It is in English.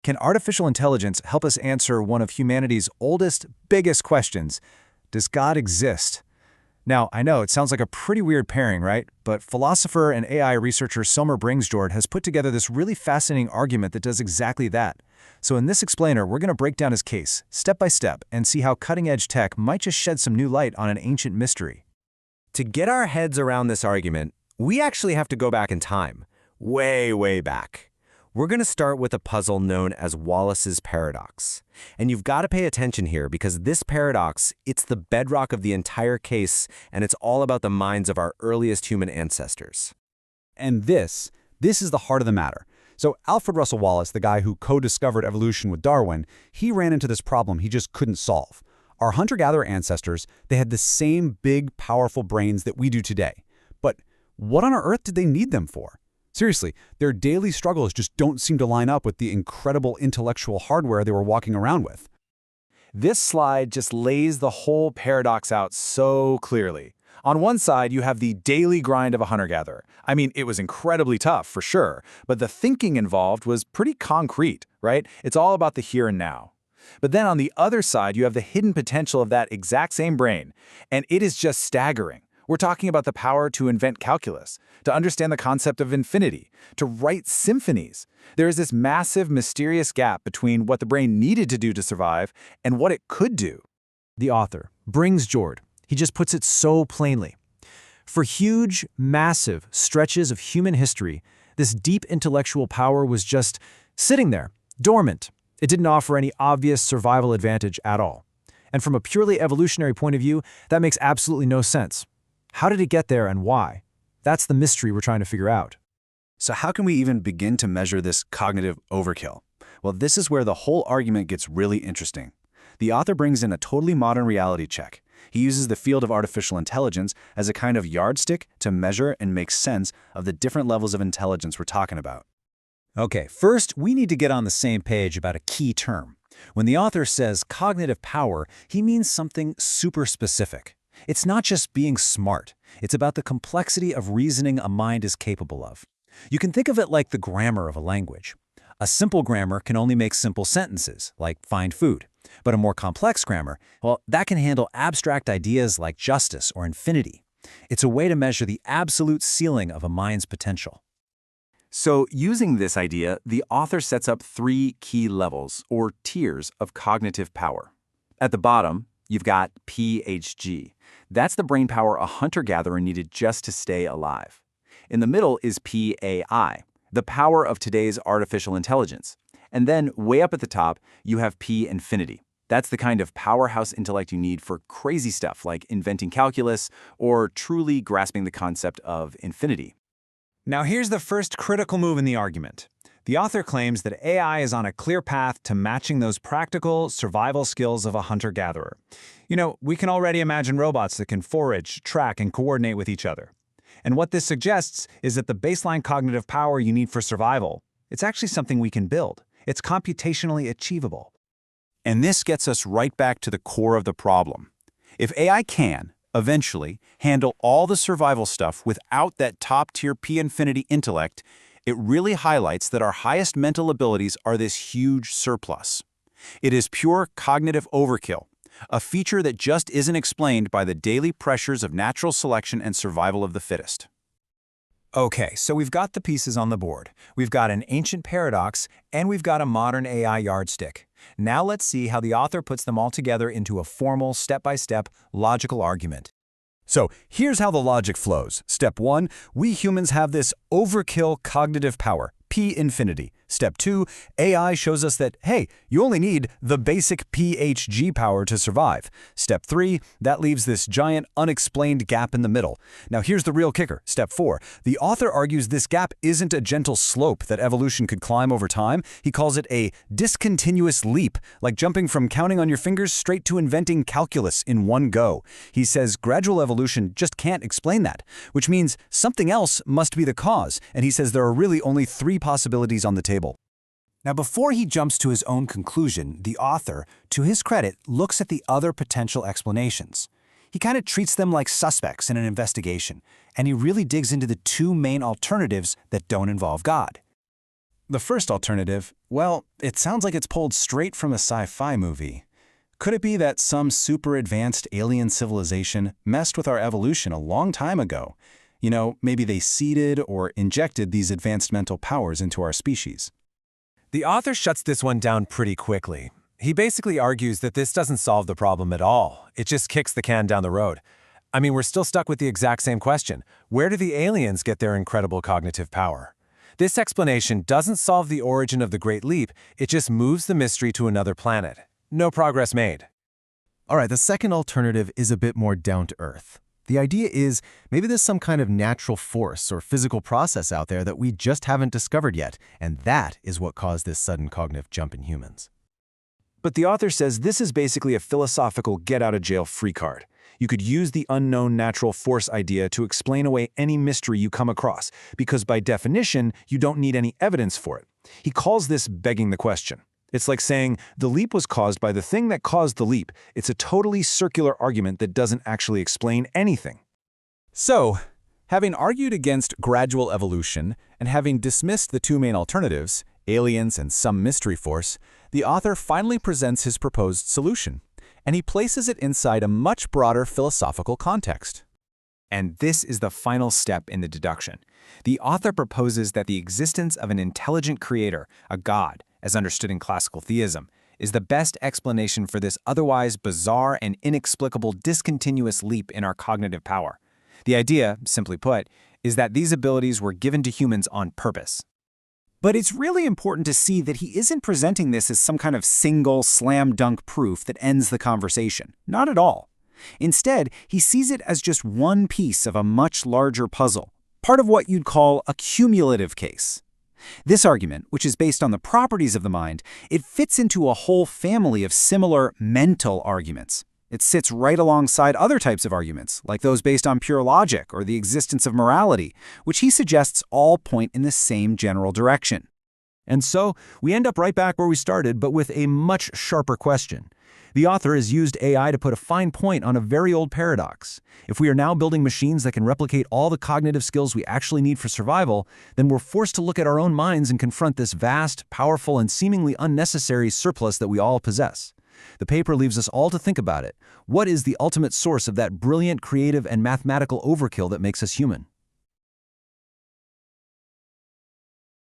Can artificial intelligence help us answer one of humanity's oldest, biggest questions? Does God exist? Now, I know it sounds like a pretty weird pairing, right? But philosopher and AI researcher Selmer Bringsjord has put together this really fascinating argument that does exactly that. So in this explainer, we're going to break down his case, step by step, and see how cutting-edge tech might just shed some new light on an ancient mystery. To get our heads around this argument, we actually have to go back in time, way, way back. We're going to start with a puzzle known as Wallace's paradox. And you've got to pay attention here because this paradox, it's the bedrock of the entire case, and it's all about the minds of our earliest human ancestors. And this is the heart of the matter. So Alfred Russel Wallace, the guy who co-discovered evolution with Darwin, he ran into this problem he just couldn't solve. Our hunter-gatherer ancestors, they had the same big, powerful brains that we do today. But what on earth did they need them for? Seriously, their daily struggles just don't seem to line up with the incredible intellectual hardware they were walking around with. This slide just lays the whole paradox out so clearly. On one side, you have the daily grind of a hunter-gatherer. I mean, it was incredibly tough, for sure, but the thinking involved was pretty concrete, right? It's all about the here and now. But then on the other side, you have the hidden potential of that exact same brain, and it is just staggering. We're talking about the power to invent calculus, to understand the concept of infinity, to write symphonies. There is this massive, mysterious gap between what the brain needed to do to survive and what it could do. The author, Bringsjord, he just puts it so plainly. For huge, massive stretches of human history, this deep intellectual power was just sitting there, dormant. It didn't offer any obvious survival advantage at all. And from a purely evolutionary point of view, that makes absolutely no sense. How did it get there and why? That's the mystery we're trying to figure out. So how can we even begin to measure this cognitive overkill? Well, this is where the whole argument gets really interesting. The author brings in a totally modern reality check. He uses the field of artificial intelligence as a kind of yardstick to measure and make sense of the different levels of intelligence we're talking about. Okay, first, we need to get on the same page about a key term. When the author says cognitive power, he means something super specific. It's not just being smart. It's about the complexity of reasoning a mind is capable of. You can think of it like the grammar of a language. A simple grammar can only make simple sentences, like find food. But a more complex grammar, well, that can handle abstract ideas like justice or infinity. It's a way to measure the absolute ceiling of a mind's potential. So using this idea, the author sets up 3 key levels, or tiers, of cognitive power. At the bottom, you've got PHG. That's the brain power a hunter-gatherer needed just to stay alive. In the middle is PAI, the power of today's artificial intelligence. And then, way up at the top, you have P infinity. That's the kind of powerhouse intellect you need for crazy stuff like inventing calculus or truly grasping the concept of infinity. Now here's the first critical move in the argument. The author claims that AI is on a clear path to matching those practical survival skills of a hunter-gatherer. You know, we can already imagine robots that can forage, track, and coordinate with each other. And what this suggests is that the baseline cognitive power you need for survival, it's actually something we can build. It's computationally achievable. And this gets us right back to the core of the problem. If AI can, eventually, handle all the survival stuff without that top-tier P-infinity intellect, it really highlights that our highest mental abilities are this huge surplus. It is pure cognitive overkill, a feature that just isn't explained by the daily pressures of natural selection and survival of the fittest. Okay, so we've got the pieces on the board. We've got an ancient paradox, and we've got a modern AI yardstick. Now let's see how the author puts them all together into a formal, step-by-step, logical argument. So here's how the logic flows. Step 1, we humans have this overkill cognitive power, P infinity. Step 2, AI shows us that, hey, you only need the basic PHG power to survive. Step 3, that leaves this giant unexplained gap in the middle. Now here's the real kicker. Step 4, the author argues this gap isn't a gentle slope that evolution could climb over time. He calls it a discontinuous leap, like jumping from counting on your fingers straight to inventing calculus in one go. He says gradual evolution just can't explain that, which means something else must be the cause, and he says there are really only 3 possibilities on the table. Now, before he jumps to his own conclusion, the author, to his credit, looks at the other potential explanations. He kind of treats them like suspects in an investigation, and he really digs into the 2 main alternatives that don't involve God. The first alternative, well, it sounds like it's pulled straight from a sci-fi movie. Could it be that some super advanced alien civilization messed with our evolution a long time ago? You know, maybe they seeded or injected these advanced mental powers into our species. The author shuts this one down pretty quickly. He basically argues that this doesn't solve the problem at all. It just kicks the can down the road. I mean, we're still stuck with the exact same question. Where do the aliens get their incredible cognitive power? This explanation doesn't solve the origin of the Great Leap, it just moves the mystery to another planet. No progress made. All right, the second alternative is a bit more down to earth. The idea is maybe there's some kind of natural force or physical process out there that we just haven't discovered yet, and that is what caused this sudden cognitive jump in humans. But the author says this is basically a philosophical get-out-of-jail-free card. You could use the unknown natural force idea to explain away any mystery you come across, because by definition, you don't need any evidence for it. He calls this begging the question. It's like saying, the leap was caused by the thing that caused the leap. It's a totally circular argument that doesn't actually explain anything. So, having argued against gradual evolution and having dismissed the two main alternatives, aliens and some mystery force, the author finally presents his proposed solution, and he places it inside a much broader philosophical context. And this is the final step in the deduction. The author proposes that the existence of an intelligent creator, a god, as understood in classical theism, is the best explanation for this otherwise bizarre and inexplicable discontinuous leap in our cognitive power. The idea, simply put, is that these abilities were given to humans on purpose. But it's really important to see that he isn't presenting this as some kind of single slam-dunk proof that ends the conversation. Not at all. Instead, he sees it as just one piece of a much larger puzzle, part of what you'd call a cumulative case. This argument, which is based on the properties of the mind, it fits into a whole family of similar mental arguments. It sits right alongside other types of arguments, like those based on pure logic or the existence of morality, which he suggests all point in the same general direction. And so, we end up right back where we started, but with a much sharper question. The author has used AI to put a fine point on a very old paradox. If we are now building machines that can replicate all the cognitive skills we actually need for survival, then we're forced to look at our own minds and confront this vast, powerful, and seemingly unnecessary surplus that we all possess. The paper leaves us all to think about it. What is the ultimate source of that brilliant, creative, and mathematical overkill that makes us human?